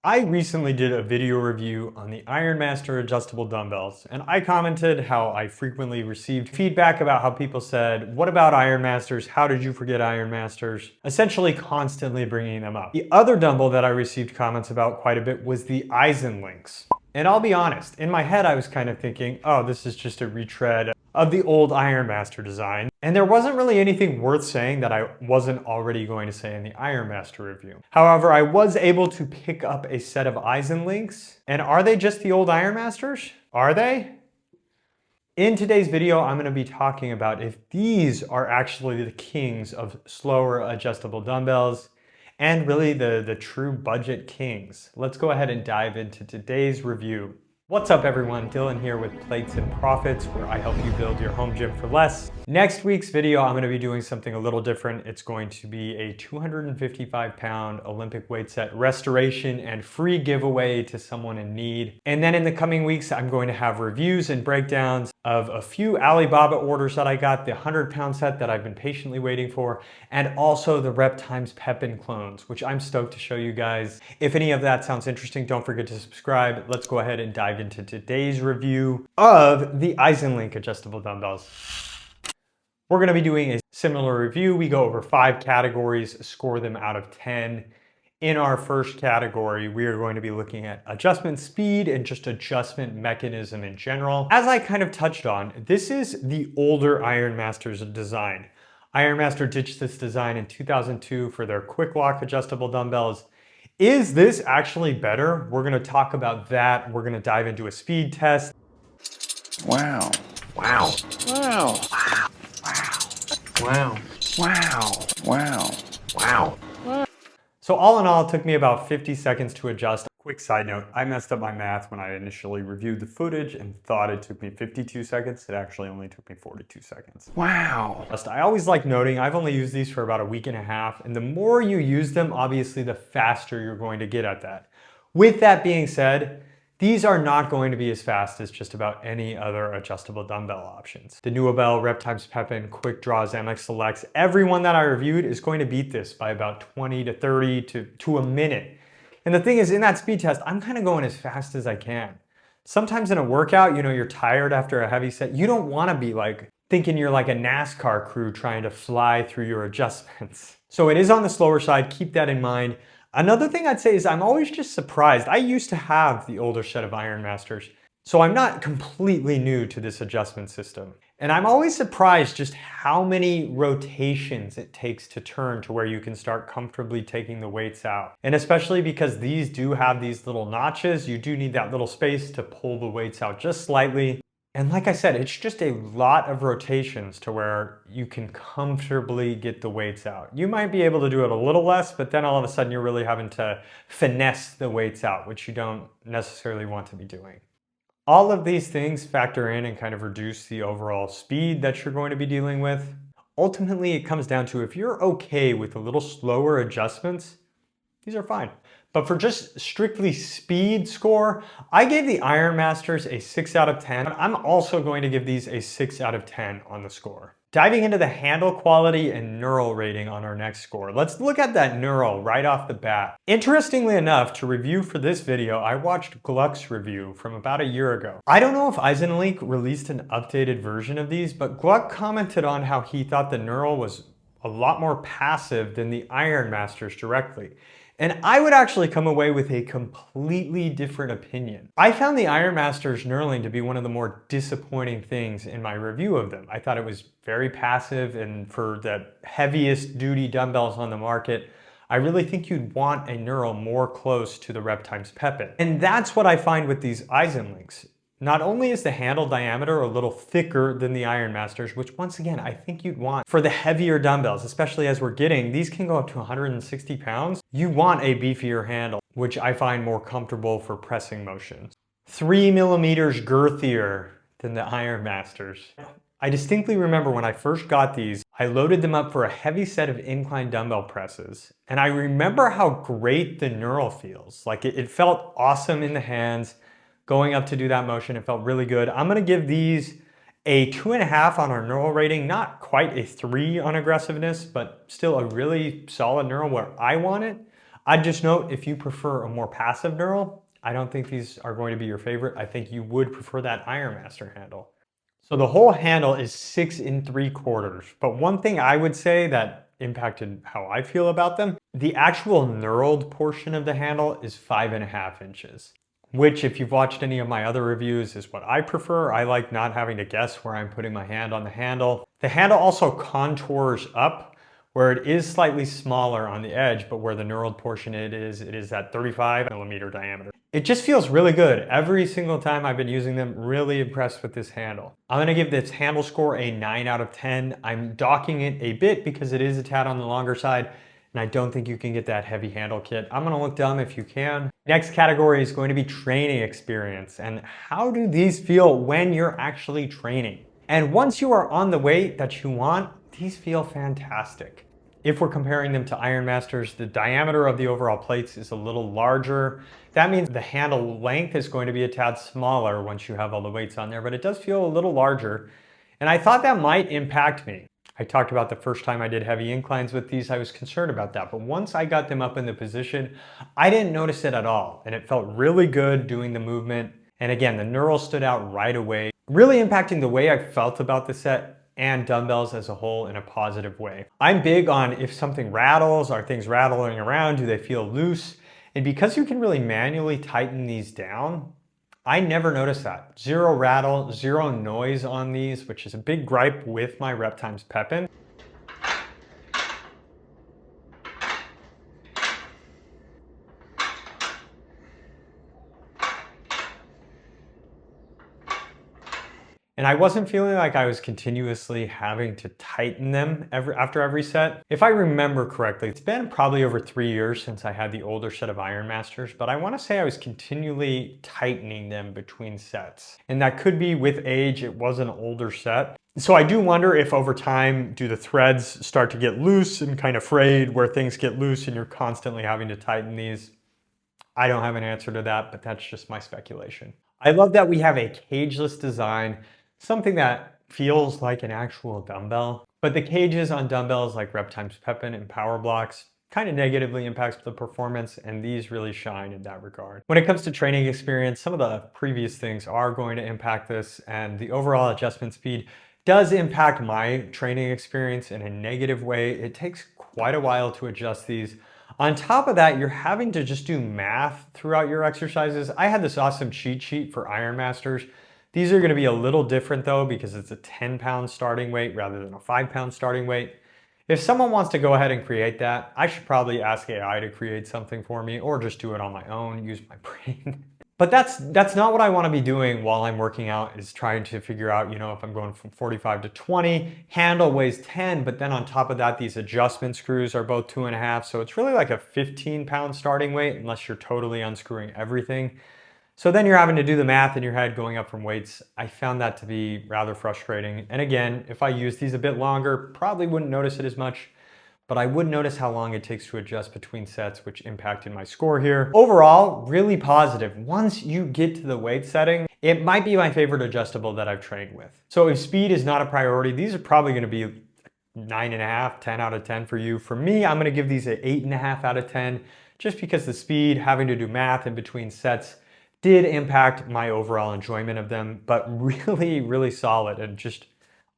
I recently did a video review on the Ironmaster adjustable dumbbells, and I commented how I frequently received feedback about how people said, what about Ironmasters? How did you forget Ironmasters? Essentially constantly bringing them up. The other dumbbell that I received comments about quite a bit was the Eisenlinks. And I'll be honest, in my head I was kind of thinking, oh, this is just a retread of the old Ironmaster design. And there wasn't really anything worth saying that I wasn't already going to say in the Ironmaster review. However, I was able to pick up a set of Eisenlinks. And are they just the old Ironmasters? Are they? In today's video, I'm going to be talking about if these are actually the kings of slower adjustable dumbbells and really the true budget kings. Let's go ahead and dive into today's review. What's up everyone, Dylan here with Plates and Profits, where I help you build your home gym for less. Next week's video, I'm gonna be doing something a little different. It's going to be a 255-pound Olympic weight set restoration and free giveaway to someone in need. And then in the coming weeks, I'm going to have reviews and breakdowns of a few Alibaba orders that I got, the 100-pound set that I've been patiently waiting for, and also the Repxpepin clones, which I'm stoked to show you guys. If any of that sounds interesting, don't forget to subscribe. Let's go ahead and dive into today's review of the Eisenlink adjustable dumbbells. We're gonna be doing a similar review. We go over 5 categories, score them out of 10. In our first category, we are going to be looking at adjustment speed and just adjustment mechanism in general. As I kind of touched on, this is the older Ironmasters design. Ironmaster ditched this design in 2002 for their quick lock adjustable dumbbells. Is this actually better? We're gonna talk about that. We're gonna dive into a speed test. Wow. Wow. Wow. Wow. Wow. Wow. Wow. So all in all, it took me about 50 seconds to adjust. Quick side note, I messed up my math when I initially reviewed the footage and thought it took me 52 seconds. It actually only took me 42 seconds. Wow. I always like noting, I've only used these for about a week and a half, and the more you use them, obviously the faster you're going to get at that. With that being said, these are not going to be as fast as just about any other adjustable dumbbell options. The Dumbbell, Repxpepin, Quick Draws, MX Selects, everyone that I reviewed is going to beat this by about 20 to 30 to a minute. And the thing is, in that speed test, I'm kind of going as fast as I can. Sometimes in a workout, you know, you're tired after a heavy set. You don't want to be like thinking you're like a NASCAR crew trying to fly through your adjustments. So it is on the slower side, keep that in mind. Another thing I'd say is I'm always just surprised. I used to have the older set of Ironmasters, so I'm not completely new to this adjustment system. And I'm always surprised just how many rotations it takes to turn to where you can start comfortably taking the weights out. And especially because these do have these little notches, you do need that little space to pull the weights out just slightly. And like I said, it's just a lot of rotations to where you can comfortably get the weights out. You might be able to do it a little less, but then all of a sudden you're really having to finesse the weights out, which you don't necessarily want to be doing. All of these things factor in and kind of reduce the overall speed that you're going to be dealing with. Ultimately, it comes down to if you're okay with a little slower adjustments, these are fine. But for just strictly speed score, I gave the Ironmasters a 6 out of 10. I'm also going to give these a 6 out of 10 on the score. Diving into the handle quality and knurl rating on our next score. Let's look at that knurl right off the bat. Interestingly enough, to review for this video, I watched Gluck's review from about a year ago. I don't know if Eisenlink released an updated version of these, but Gluck commented on how he thought the knurl was a lot more passive than the Ironmasters directly. And I would actually come away with a completely different opinion. I found the Ironmasters knurling to be one of the more disappointing things in my review of them. I thought it was very passive, and for the heaviest duty dumbbells on the market, I really think you'd want a knurl more close to the Repxpepin. And that's what I find with these Eisenlinks. Not only is the handle diameter a little thicker than the Ironmasters, which once again, I think you'd want for the heavier dumbbells, especially as we're getting, these can go up to 160 pounds. You want a beefier handle, which I find more comfortable for pressing motions. 3 millimeters girthier than the Ironmasters. I distinctly remember when I first got these, I loaded them up for a heavy set of incline dumbbell presses. And I remember how great the knurl feels. Like it felt awesome in the hands. Going up to do that motion, it felt really good. I'm gonna give these a 2.5 on our knurl rating, not quite a 3 on aggressiveness, but still a really solid knurl where I want it. I'd just note, if you prefer a more passive knurl, I don't think these are going to be your favorite. I think you would prefer that Ironmaster handle. So the whole handle is 6 3/4. But one thing I would say that impacted how I feel about them, the actual knurled portion of the handle is 5.5 inches. Which, if you've watched any of my other reviews, is what I prefer. I like not having to guess where I'm putting my hand on the handle. The handle also contours up, where it is slightly smaller on the edge, but where the knurled portion it is that 35mm diameter. It just feels really good. Every single time I've been using them, really impressed with this handle. I'm gonna give this handle score a 9 out of 10. I'm docking it a bit because it is a tad on the longer side, and I don't think you can get that heavy handle kit. I'm gonna look dumb if you can. Next category is going to be training experience, and how do these feel when you're actually training? And once you are on the weight that you want, these feel fantastic. If we're comparing them to Ironmasters, the diameter of the overall plates is a little larger. That means the handle length is going to be a tad smaller once you have all the weights on there, but it does feel a little larger. And I thought that might impact me. I talked about the first time I did heavy inclines with these, I was concerned about that. But once I got them up in the position, I didn't notice it at all. And it felt really good doing the movement. And again, the knurl stood out right away, really impacting the way I felt about the set and dumbbells as a whole in a positive way. I'm big on if something rattles, are things rattling around, do they feel loose? And because you can really manually tighten these down, I never noticed that. Zero rattle, zero noise on these, which is a big gripe with my Repxpepin. And I wasn't feeling like I was continuously having to tighten them after every set. If I remember correctly, it's been probably over 3 years since I had the older set of Ironmasters, but I want to say I was continually tightening them between sets. And that could be with age, it was an older set. So I do wonder if over time, do the threads start to get loose and kind of frayed, where things get loose and you're constantly having to tighten these. I don't have an answer to that, but that's just my speculation. I love that we have a cageless design, something that feels like an actual dumbbell. But the cages on dumbbells like Repxpepin and power blocks kind of negatively impacts the performance, and these really shine in that regard. When it comes to training experience, some of the previous things are going to impact this, and the overall adjustment speed does impact my training experience in a negative way. It takes quite a while to adjust these. On top of that, you're having to just do math throughout your exercises. I had this awesome cheat sheet for Ironmasters. These are going to be a little different though, because it's a 10-pound starting weight rather than a 5-pound starting weight. If someone wants to go ahead and create that, I should probably ask AI to create something for me, or just do it on my own, use my brain. But that's not what I want to be doing while I'm working out, is trying to figure out, if I'm going from 45 to 20, handle weighs 10, but then on top of that, these adjustment screws are both 2.5. So it's really like a 15-pound starting weight, unless you're totally unscrewing everything. So then you're having to do the math in your head going up from weights. I found that to be rather frustrating. And again, if I use these a bit longer, probably wouldn't notice it as much, but I would notice how long it takes to adjust between sets, which impacted my score here. Overall, really positive. Once you get to the weight setting, it might be my favorite adjustable that I've trained with. So if speed is not a priority, these are probably gonna be 9.5, 10 out of 10 for you. For me, I'm gonna give these an 8.5 out of 10, just because the speed, having to do math in between sets, did impact my overall enjoyment of them, but really, really solid and just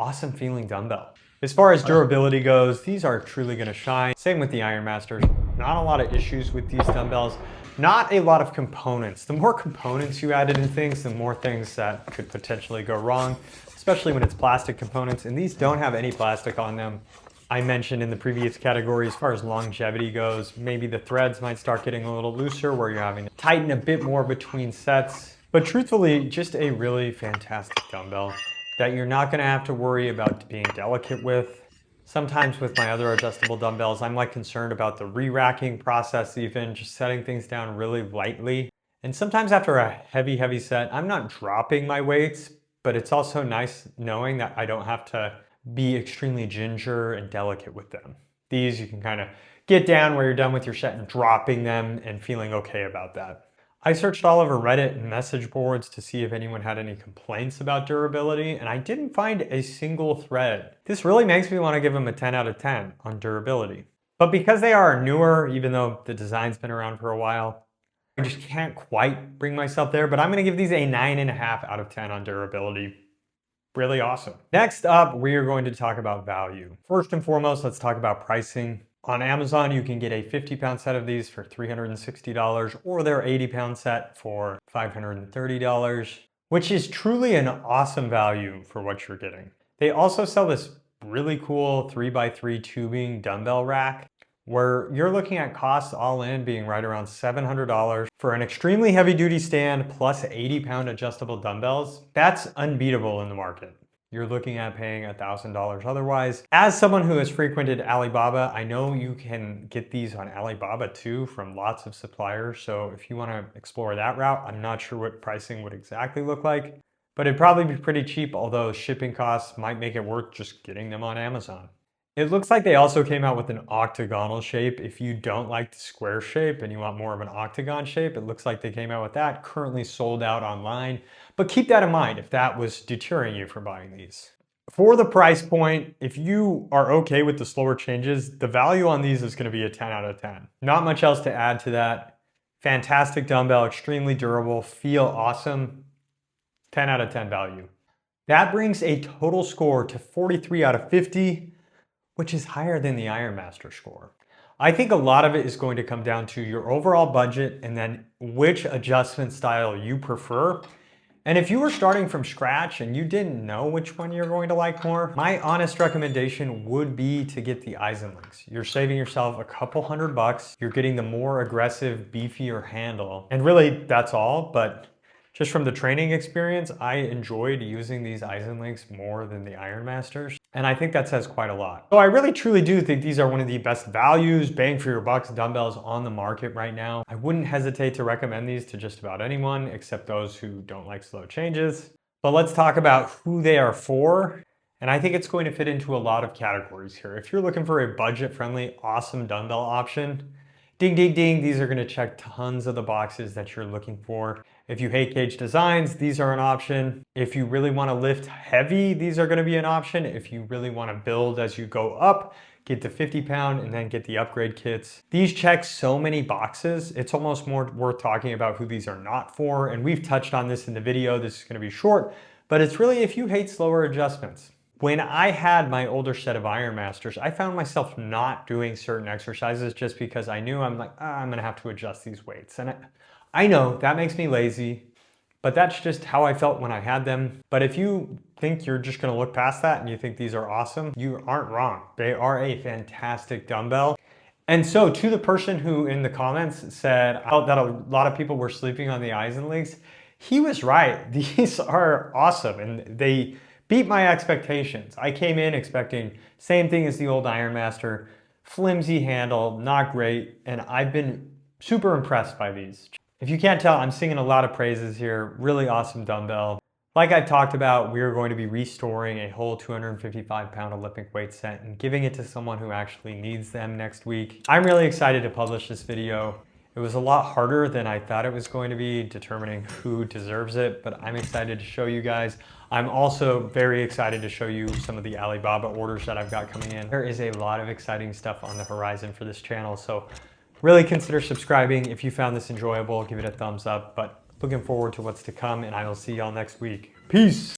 awesome feeling dumbbell. As far as durability goes, these are truly gonna shine. Same with the Ironmasters. Not a lot of issues with these dumbbells. Not a lot of components. The more components you added in things, the more things that could potentially go wrong, especially when it's plastic components, and these don't have any plastic on them. I mentioned in the previous category, as far as longevity goes, maybe the threads might start getting a little looser where you're having to tighten a bit more between sets. But truthfully, just a really fantastic dumbbell that you're not gonna have to worry about being delicate with. Sometimes with my other adjustable dumbbells, I'm concerned about the re-racking process, even just setting things down really lightly. And sometimes after a heavy set, I'm not dropping my weights, but it's also nice knowing that I don't have to be extremely ginger and delicate with them. These you can kind of get down where you're done with your set and dropping them and feeling okay about that. I searched all over Reddit and message boards to see if anyone had any complaints about durability, and I didn't find a single thread. This really makes me want to give them a 10 out of 10 on durability. But because they are newer, even though the design's been around for a while, I just can't quite bring myself there, but I'm gonna give these a 9.5 out of 10 on durability. Really awesome. Next up, we are going to talk about value. First and foremost, let's talk about pricing. On Amazon, you can get a 50-pound set of these for $360 or their 80-pound set for $530, which is truly an awesome value for what you're getting. They also sell this really cool 3x3 tubing dumbbell rack where you're looking at costs all in being right around $700 for an extremely heavy duty stand plus 80-pound adjustable dumbbells. That's unbeatable in the market. You're looking at paying $1,000 otherwise. As someone who has frequented Alibaba, I know you can get these on Alibaba too from lots of suppliers. So if you want to explore that route, I'm not sure what pricing would exactly look like, but it'd probably be pretty cheap, although shipping costs might make it worth just getting them on Amazon. It looks like they also came out with an octagonal shape. If you don't like the square shape and you want more of an octagon shape, it looks like they came out with that. Currently sold out online, but keep that in mind if that was deterring you from buying these. For the price point, if you are okay with the slower changes, the value on these is going to be a 10 out of 10. Not much else to add to that. Fantastic dumbbell, extremely durable, feel awesome. 10 out of 10 value. That brings a total score to 43 out of 50. Which is higher than the Ironmaster score. I think a lot of it is going to come down to your overall budget and then which adjustment style you prefer. And if you were starting from scratch and you didn't know which one you're going to like more, my honest recommendation would be to get the Eisenlinks. You're saving yourself a couple $100. You're getting the more aggressive, beefier handle. And really, that's all. But just from the training experience, I enjoyed using these Eisenlinks more than the Ironmasters. And I think that says quite a lot. So I really truly do think these are one of the best values, bang for your bucks dumbbells on the market right now. I wouldn't hesitate to recommend these to just about anyone except those who don't like slow changes. But let's talk about who they are for. And I think it's going to fit into a lot of categories here. If you're looking for a budget-friendly, awesome dumbbell option, ding, ding, ding, these are gonna check tons of the boxes that you're looking for. If you hate cage designs, these are an option. If you really wanna lift heavy, these are gonna be an option. If you really wanna build as you go up, get the 50-pound and then get the upgrade kits. These check so many boxes, it's almost more worth talking about who these are not for. And we've touched on this in the video. This is gonna be short, but it's really if you hate slower adjustments. When I had my older set of Ironmasters, I found myself not doing certain exercises just because I knew I'm gonna have to adjust these weights. And I know that makes me lazy, but that's just how I felt when I had them. But if you think you're just gonna look past that and you think these are awesome, you aren't wrong. They are a fantastic dumbbell. And so to the person who in the comments said that a lot of people were sleeping on the Eisenlinks, he was right. These are awesome and they beat my expectations. I came in expecting same thing as the old Ironmaster, flimsy handle, not great, and I've been super impressed by these. If you can't tell, I'm singing a lot of praises here. Really awesome dumbbell. Like I've talked about, we're going to be restoring a whole 255-pound Olympic weight set and giving it to someone who actually needs them next week. I'm really excited to publish this video. It was a lot harder than I thought it was going to be determining who deserves it, but I'm excited to show you guys. I'm also very excited to show you some of the Alibaba orders that I've got coming in. There is a lot of exciting stuff on the horizon for this channel, so really consider subscribing. If you found this enjoyable, give it a thumbs up, but looking forward to what's to come, and I will see y'all next week. Peace.